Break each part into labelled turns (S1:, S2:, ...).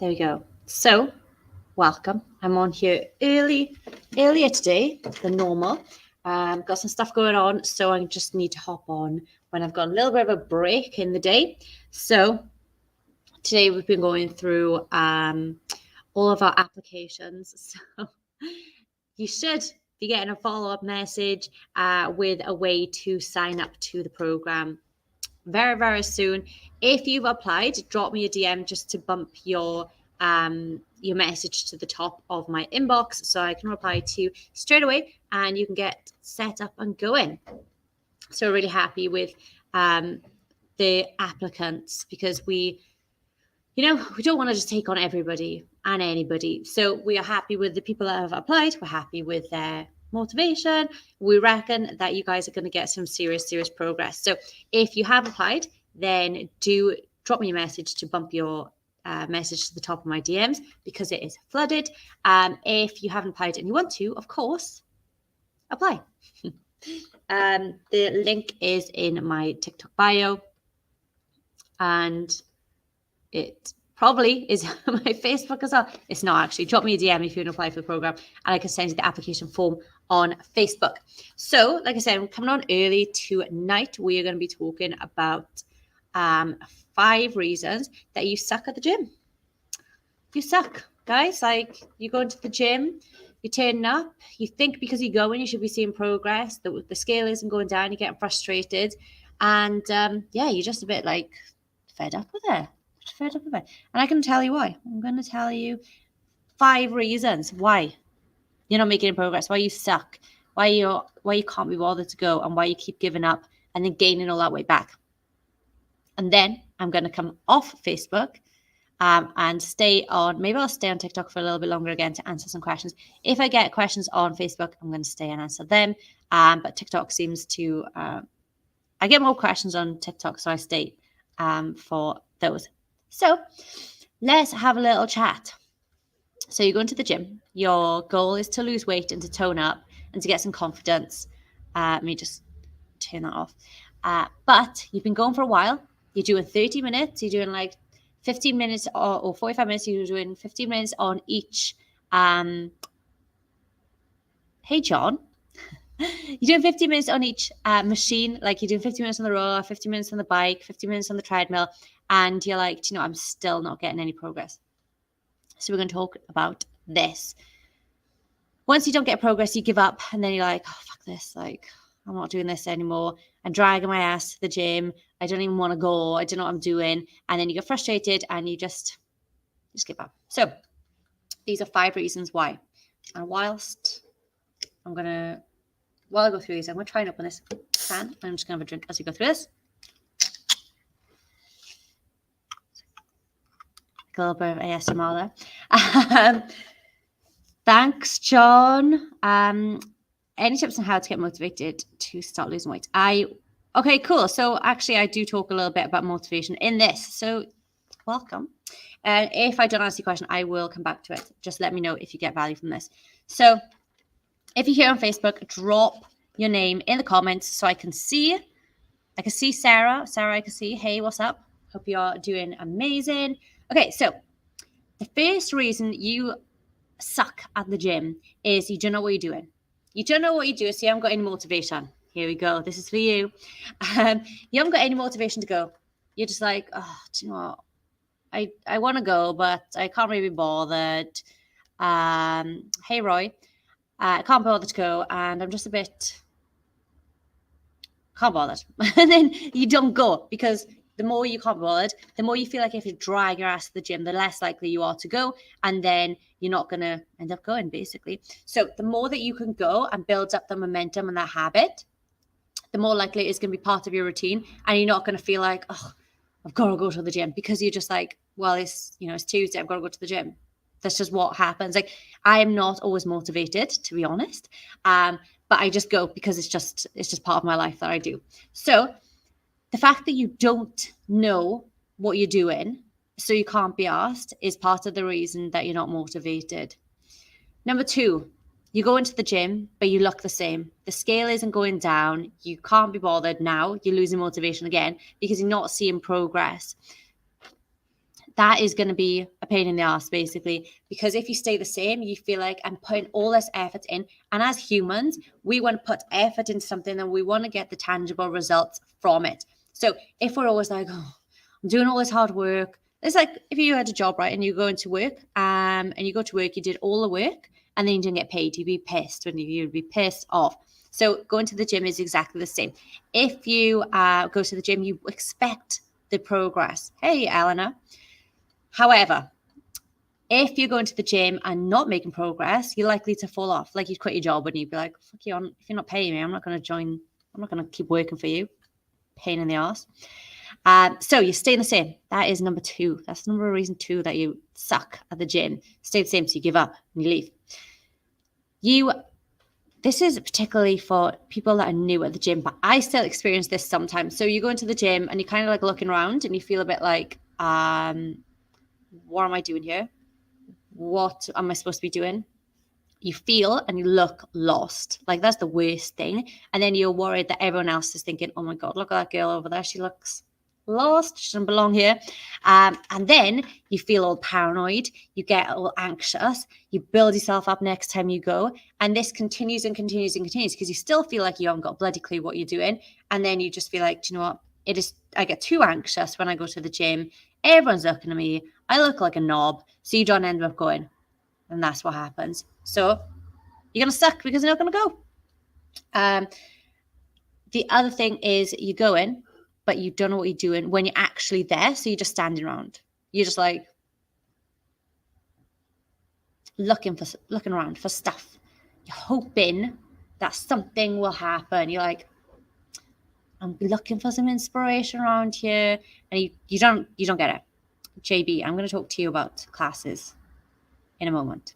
S1: There we go. So, welcome. I'm on here earlier today than normal. Got some stuff going on, so I just need to hop on when I've got a little bit of a break in the day. So, today we've been going through all of our applications. So, you should be getting a follow-up message with a way to sign up to the program very, very soon. If you've applied, drop me a DM just to bump your message to the top of my inbox so I can reply to you straight away and you can get set up and going. So really happy with the applicants because we don't want to just take on everybody and anybody. So we are happy with the people that have applied. We're happy with their motivation. We reckon that you guys are going to get some serious progress. So if you have applied, then do drop me a message to bump your message to the top of my DMs because it is flooded. If you haven't applied and you want to, of course, apply. The link is in my TikTok bio and it probably is my Facebook as well. It's not actually. Drop me a DM if you want to apply for the program and I can send you the application form on Facebook. So, like I said, I'm coming on early tonight. We are going to be talking about 5 reasons that you suck at the gym. You suck, guys. Like, you go into the gym, you're turning up, you think because you're going, you should be seeing progress. The scale isn't going down, you're getting frustrated. And you're just a bit like fed up with it. Fed up with it. And I can tell you why. I'm going to tell you 5 reasons why you're not making progress, why you suck, why you can't be bothered to go, and why you keep giving up and then gaining all that weight back. And then I'm going to come off Facebook and stay on. Maybe I'll stay on TikTok for a little bit longer again to answer some questions. If I get questions on Facebook, I'm going to stay and answer them. But TikTok seems to, I get more questions on TikTok, so I stay for those. So let's have a little chat. So you go into the gym. Your goal is to lose weight and to tone up and to get some confidence. Let me just turn that off. But you've been going for a while. You're doing 30 minutes. You're doing like 15 minutes or 45 minutes. You're doing 15 minutes on each. Hey, John. You're doing 15 minutes on each machine. Like you're doing 15 minutes on the rower, 15 minutes on the bike, 15 minutes on the treadmill. And you're like, I'm still not getting any progress. So we're going to talk about this. Once you don't get progress, you give up. And then you're like, oh, fuck this. Like, I'm not doing this anymore. I'm dragging my ass to the gym. I don't even want to go. I don't know what I'm doing. And then you get frustrated and you just give up. So these are 5 reasons why. And while I go through these, I'm going to try and open this can. I'm just going to have a drink as we go through this. A little bit of ASMR there. Thanks, John. Any tips on how to get motivated to start losing weight? Okay, cool. So actually, I do talk a little bit about motivation in this. So welcome. If I don't answer your question, I will come back to it. Just let me know if you get value from this. So if you're here on Facebook, drop your name in the comments so I can see. I can see Sarah. Sarah, I can see. Hey, what's up? Hope you're doing amazing. Okay, so the first reason you suck at the gym is you don't know what you're doing. You don't know what you do, so you haven't got any motivation. Here we go. This is for you. You haven't got any motivation to go. You're just like, oh, do you know what? I want to go, but I can't really be bothered. Hey, Roy. I can't bother to go, and I'm just a bit can't bother. And then you don't go because the more you can't be bothered, the more you feel like if you drag your ass to the gym, the less likely you are to go. And then you're not going to end up going, basically. So the more that you can go and build up the momentum and that habit, the more likely it's going to be part of your routine. And you're not going to feel like, oh, I've got to go to the gym, because you're just like, well, it's Tuesday, I've got to go to the gym. That's just what happens. Like, I am not always motivated, to be honest. But I just go because it's just part of my life that I do. So the fact that you don't know what you're doing, so you can't be asked, is part of the reason that you're not motivated. Number 2, you go into the gym, but you look the same. The scale isn't going down. You can't be bothered now. You're losing motivation again because you're not seeing progress. That is going to be a pain in the ass, basically, because if you stay the same, you feel like I'm putting all this effort in. And as humans, we want to put effort into something and we want to get the tangible results from it. So if we're always like, oh, I'm doing all this hard work, it's like if you had a job, right, and you go into work and you go to work, you did all the work and then you didn't get paid, you'd be pissed, wouldn't you? You'd be pissed off. So going to the gym is exactly the same. If you go to the gym, you expect the progress. Hey, Eleanor. However, if you're going to the gym and not making progress, you're likely to fall off. Like you'd quit your job and you'd be like, fuck you, if you're not paying me, I'm not going to join. I'm not going to keep working for you. Pain in the ass. So you're staying the same. That is number 2. That's number reason 2 that you suck at the gym. Stay the same, so you give up and you leave. This is particularly for people that are new at the gym, but I still experience this sometimes. So you go into the gym and you're kind of like looking around and you feel a bit like, what am I doing here? What am I supposed to be doing? You feel and you look lost. Like that's the worst thing. And then you're worried that everyone else is thinking, oh my God, look at that girl over there. She looks lost. She doesn't belong here. And then you feel all paranoid. You get all anxious. You build yourself up next time you go. And this continues and continues and continues because you still feel like you haven't got a bloody clue what you're doing. And then you just feel like, do you know what? I get too anxious when I go to the gym. Everyone's looking at me. I look like a knob. So you don't end up going. And that's what happens. So you're going to suck because you're not going to go. The other thing is you go in, but you don't know what you're doing when you're actually there. So you're just standing around. You're just like looking around for stuff. You're hoping that something will happen. You're like, I'm looking for some inspiration around here. And you don't get it. JB, I'm going to talk to you about classes in a moment.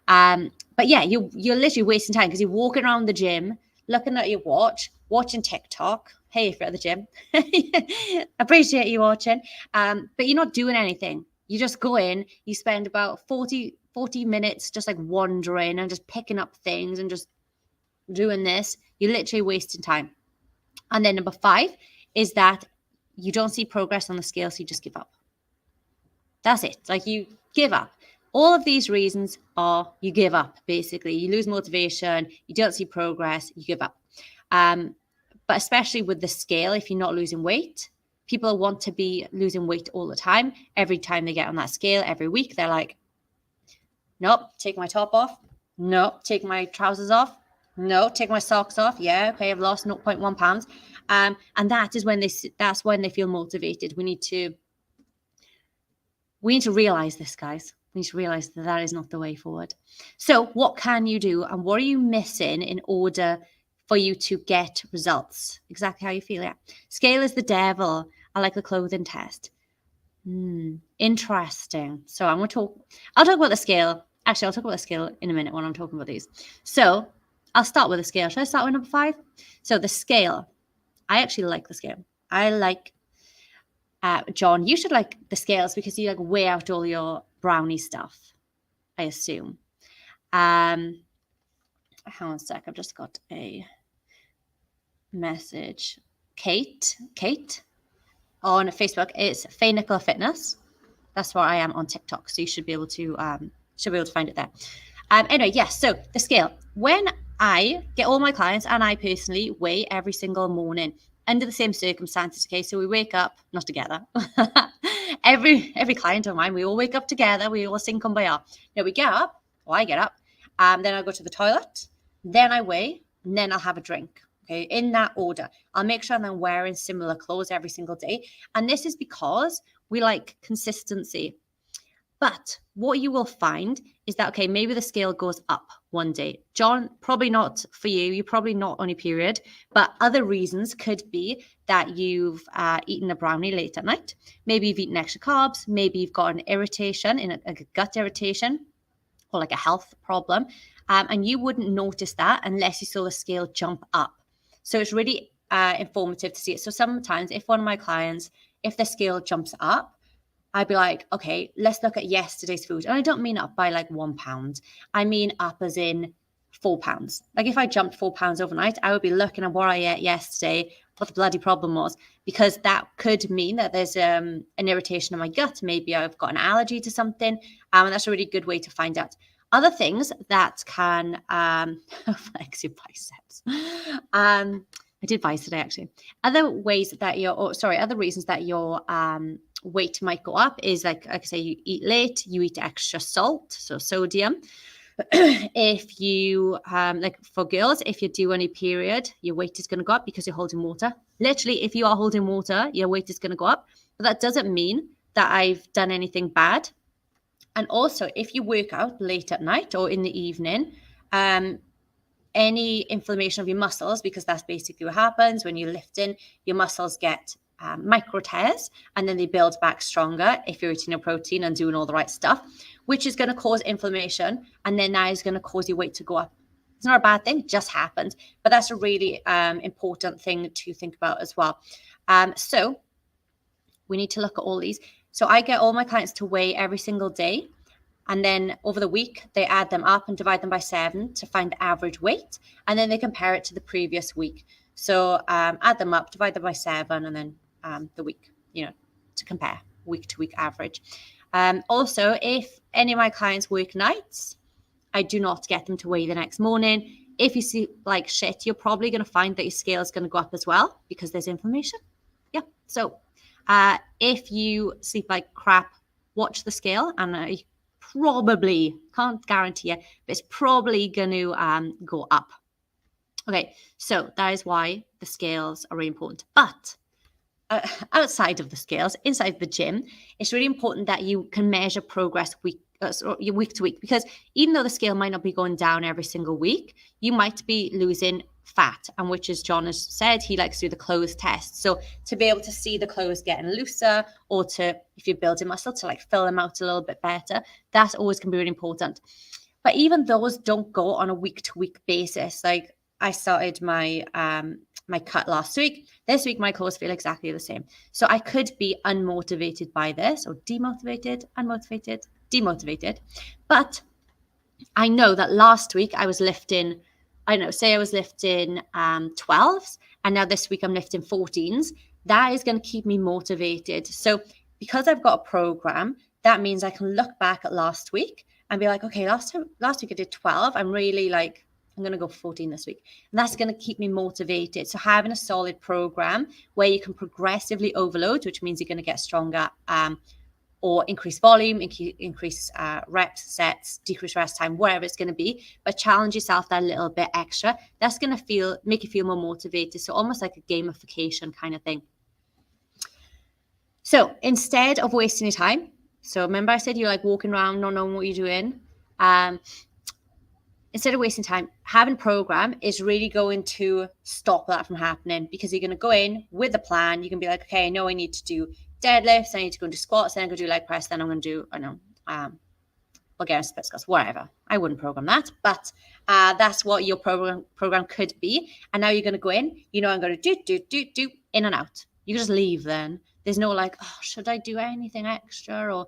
S1: But yeah, you're literally wasting time because you're walking around the gym, looking at your watch, watching TikTok. Hey, if you're at the gym, appreciate you watching. But you're not doing anything. You just go in, you spend about 40 minutes just like wandering and just picking up things and just doing this. You're literally wasting time. And then number 5 is that you don't see progress on the scale, so you just give up. That's it. Like you give up. All of these reasons are you give up, basically. You lose motivation, you don't see progress, you give up. But especially with the scale, if you're not losing weight, people want to be losing weight all the time. Every time they get on that scale, every week, they're like, nope, take my top off. Nope, take my trousers off. No, take my socks off. Yeah, okay, I've lost 0.1 pounds. And that's when they feel motivated. We need to realize this, guys. We need to realize that is not the way forward. So what can you do and what are you missing in order for you to get results? Exactly how you feel. Yeah. Scale is the devil. I like the clothing test. Interesting. So I'll talk about the scale. Actually, I'll talk about the scale in a minute when I'm talking about these. So I'll start with the scale. Should I start with number 5? So the scale. I actually like the scale. I like John, you should like the scales because you like weigh out all your brownie stuff, I assume. Hang on a sec. I've just got a message. Kate on Facebook. It's Faye Nicola Fitness. That's where I am on TikTok. So you should be able to find it there. Anyway, yes. So the scale. When I get all my clients and I personally weigh every single morning under the same circumstances. Okay, so we wake up, not together. every client of mine, we all wake up together. We all sing Kumbaya. Now we get up, or I get up, then I go to the toilet, then I weigh, and then I'll have a drink. Okay, in that order. I'll make sure I'm wearing similar clothes every single day. And this is because we like consistency. But what you will find is that, okay, maybe the scale goes up one day. John, probably not for you. You're probably not on your period. But other reasons could be that you've eaten a brownie late at night. Maybe you've eaten extra carbs. Maybe you've got an irritation, a gut irritation, or like a health problem. And you wouldn't notice that unless you saw the scale jump up. So it's really informative to see it. So sometimes if one of my clients, if the scale jumps up, I'd be like, okay, let's look at yesterday's food. And I don't mean up by like 1 pound. I mean up as in £4. Like if I jumped £4 overnight, I would be looking at what I ate yesterday, what the bloody problem was, because that could mean that there's an irritation in my gut. Maybe I've got an allergy to something, and that's a really good way to find out. Other things that can flex your biceps. I did bicep today actually. Other ways that other reasons that your weight might go up is like I say, you eat late, you eat extra salt, so sodium. If you like for girls, if you're due on a period, your weight is going to go up because you're holding water. Literally, if you are holding water, your weight is going to go up. But that doesn't mean that I've done anything bad. And also, if you work out late at night or in the evening, any inflammation of your muscles, because that's basically what happens when you're lifting, your muscles get micro tears and then they build back stronger if you're eating a protein and doing all the right stuff, which is going to cause inflammation, and then that is going to cause your weight to go up. It's not a bad thing, it just happens, but that's a really important thing to think about as well. So we need to look at all these. So I get all my clients to weigh every single day, and then over the week they add them up and divide them by 7 to find the average weight, and then they compare it to the previous week. So add them up, divide them by 7, and then the week, to compare week to week average. Also, if any of my clients work nights, I do not get them to weigh the next morning. If you see like shit, you're probably going to find that your scale is going to go up as well because there's inflammation. Yeah. So if you sleep like crap, watch the scale, and I probably can't guarantee it, but it's probably going to go up. Okay, so that is why the scales are really important. But outside of the scales, inside the gym, it's really important that you can measure progress week to week, because even though the scale might not be going down every single week, you might be losing fat, and which, as John has said, he likes to do the clothes test. So to be able to see the clothes getting looser, or to, if you're building muscle, to like fill them out a little bit better, that's always going to be really important. But even those don't go on a week to week basis. Like I started my my cut last week. This week, my clothes feel exactly the same. So I could be unmotivated by this, or demotivated, unmotivated, demotivated. But I know that last week I was lifting, I don't know, say I was lifting 12s, and now this week I'm lifting 14s. That is going to keep me motivated. So because I've got a program, that means I can look back at last week and be like, okay, last week I did 12. I'm really like, I'm going to go 14 this week. And that's going to keep me motivated. So having a solid program where you can progressively overload, which means you're going to get stronger, or increase volume, increase reps, sets, decrease rest time, whatever it's going to be, but challenge yourself that little bit extra. That's going to make you feel more motivated. So almost like a gamification kind of thing. So instead of wasting your time, so remember I said you're like walking around not knowing what you're doing. Instead of wasting time, having a program is really going to stop that from happening, because you're going to go in with a plan. You can be like, okay, I know I need to do deadlifts, I need to go and do squats, then I'm going to do leg press, then I'm going to do, Bulgarian split squats, whatever. I wouldn't program that, but that's what your program could be. And now you're going to go in, I'm going to do, in and out. You can just leave then. There's no like, oh, should I do anything extra? Or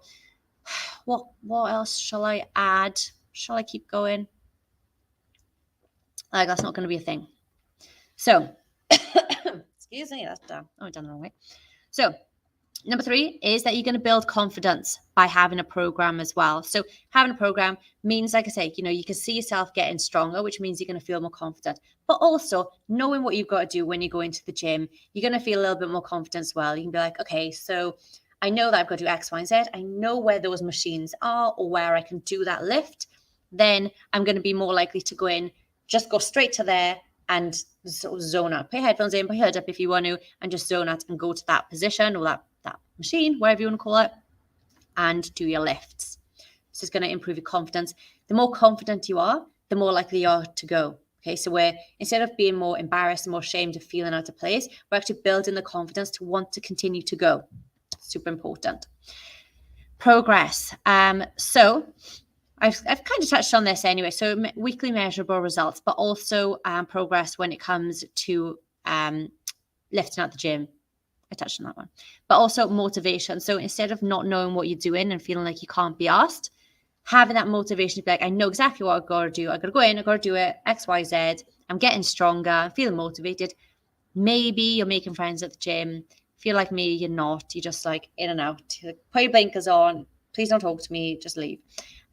S1: what else shall I add? Shall I keep going? Like, that's not going to be a thing. So, excuse me, that's done. Oh, I've done the wrong way. So, number 3 is that you're going to build confidence by having a program as well. So having a program means, like I say, you can see yourself getting stronger, which means you're going to feel more confident. But also knowing what you've got to do when you go into the gym, you're going to feel a little bit more confident as well. You can be like, okay, so I know that I've got to do X, Y, and Z. I know where those machines are or where I can do that lift. Then I'm going to be more likely to go in, just go straight to there and sort of zone out. Put your headphones in, put your head up if you want to, and just zone out and go to that position or that machine, whatever you want to call it, and do your lifts. This is going to improve your confidence. The more confident you are, the more likely you are to go. Okay, so we're, instead of being more embarrassed and more ashamed of feeling out of place, we're actually building the confidence to want to continue to go. Super important. Progress. So I've kind of touched on this anyway. So weekly measurable results, but also progress when it comes to lifting at the gym. I touched on that one. But also motivation. So instead of not knowing what you're doing and feeling like you can't be asked, having that motivation to be like, I know exactly what I've got to do. I've got to go in, I've got to do it, X, Y, Z. I'm getting stronger, I'm feeling motivated. Maybe you're making friends at the gym. Feel like me, you're not. You're just like in and out. Like, put your blinkers on. Please don't talk to me. Just leave.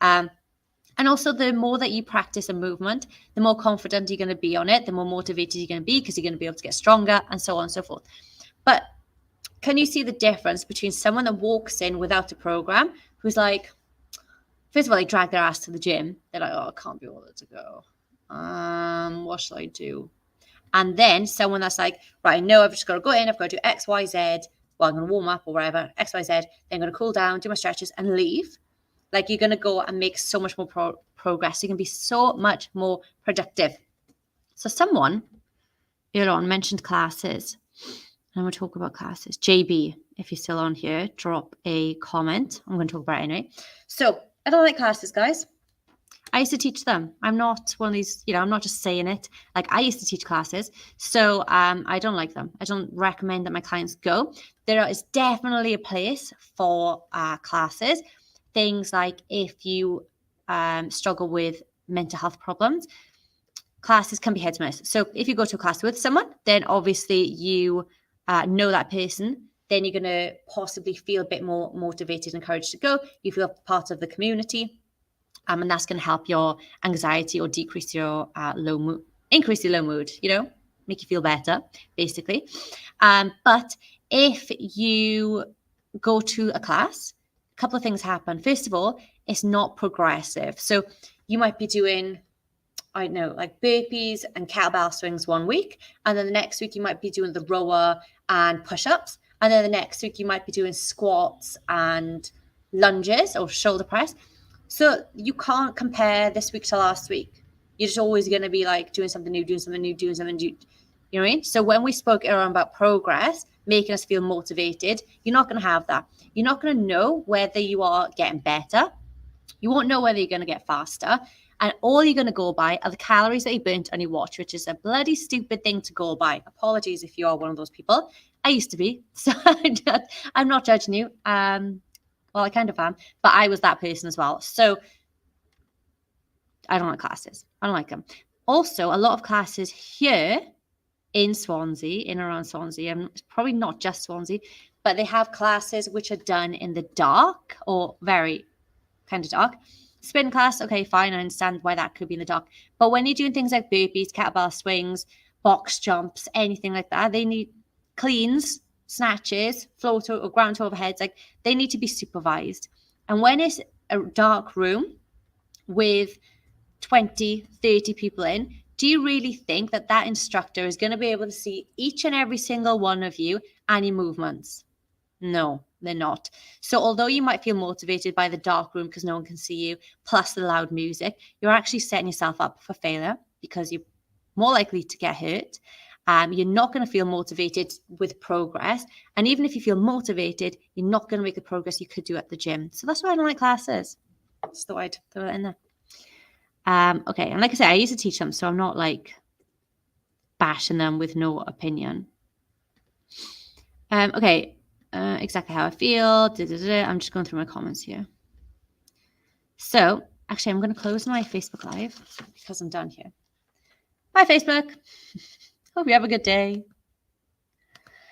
S1: And also, the more that you practice a movement, the more confident you're going to be on it, the more motivated you're going to be because you're going to be able to get stronger and so on and so forth. But can you see the difference between someone that walks in without a program, who's like, first of all, they drag their ass to the gym. They're like, oh, I can't be bothered to go. What shall I do? And then someone that's like, right, I know I've just got to go in, I've got to do X, Y, Z. Well, I'm going to warm up or whatever, X, Y, Z. Then I'm going to cool down, do my stretches and leave. Like, you're going to go and make so much more progress. You can be so much more productive. So someone earlier on mentioned classes. And we'll talk about classes. JB, if you're still on here, drop a comment. I'm going to talk about it anyway. So I don't like classes, guys. I used to teach them. I'm not one of these, I'm not just saying it. Like, I used to teach classes. So I don't like them. I don't recommend that my clients go. There is definitely a place for classes. Things like if you struggle with mental health problems, classes can be head to miss. So if you go to a class with someone, then obviously you know that person, then you're going to possibly feel a bit more motivated and encouraged to go. You feel part of the community. And that's going to help your anxiety or decrease your low mood, increase your low mood, make you feel better, basically. But if you go to a class, a couple of things happen. First of all, it's not progressive. So you might be doing, I don't know, like burpees and kettlebell swings one week. And then the next week you might be doing the rower and push-ups. And then the next week you might be doing squats and lunges or shoulder press. So you can't compare this week to last week. You're just always going to be like doing something new, doing something new, doing something new. You know what I mean? So when we spoke earlier about progress, making us feel motivated, you're not going to have that. You're not going to know whether you are getting better. You won't know whether you're going to get faster. And all you're going to go by are the calories that you burnt on your watch, which is a bloody stupid thing to go by. Apologies if you are one of those people. I used to be. So I'm not judging you. Well, I kind of am, but I was that person as well. So I don't like classes. I don't like them. Also, a lot of classes here in Swansea, in and around Swansea, and it's probably not just Swansea, but they have classes which are done in the dark or very kind of dark. Spin class, okay, fine. I understand why that could be in the dark. But when you're doing things like burpees, kettlebell swings, box jumps, anything like that, they need cleans, snatches, floor to or ground to overheads, like they need to be supervised. And when it's a dark room with 20, 30 people in, do you really think that that instructor is going to be able to see each and every single one of you and your movements? No, they're not. So although you might feel motivated by the dark room because no one can see you, plus the loud music, you're actually setting yourself up for failure because you're more likely to get hurt. You're not going to feel motivated with progress. And even if you feel motivated, you're not going to make the progress you could do at the gym. So that's why I don't like classes. Just thought I'd throw that in there. Okay. And like I said, I used to teach them, so I'm not like bashing them with no opinion. Okay. Exactly how I feel. I'm just going through my comments here. So actually, I'm going to close my Facebook Live because I'm done here. Bye, Facebook. Hope you have a good day.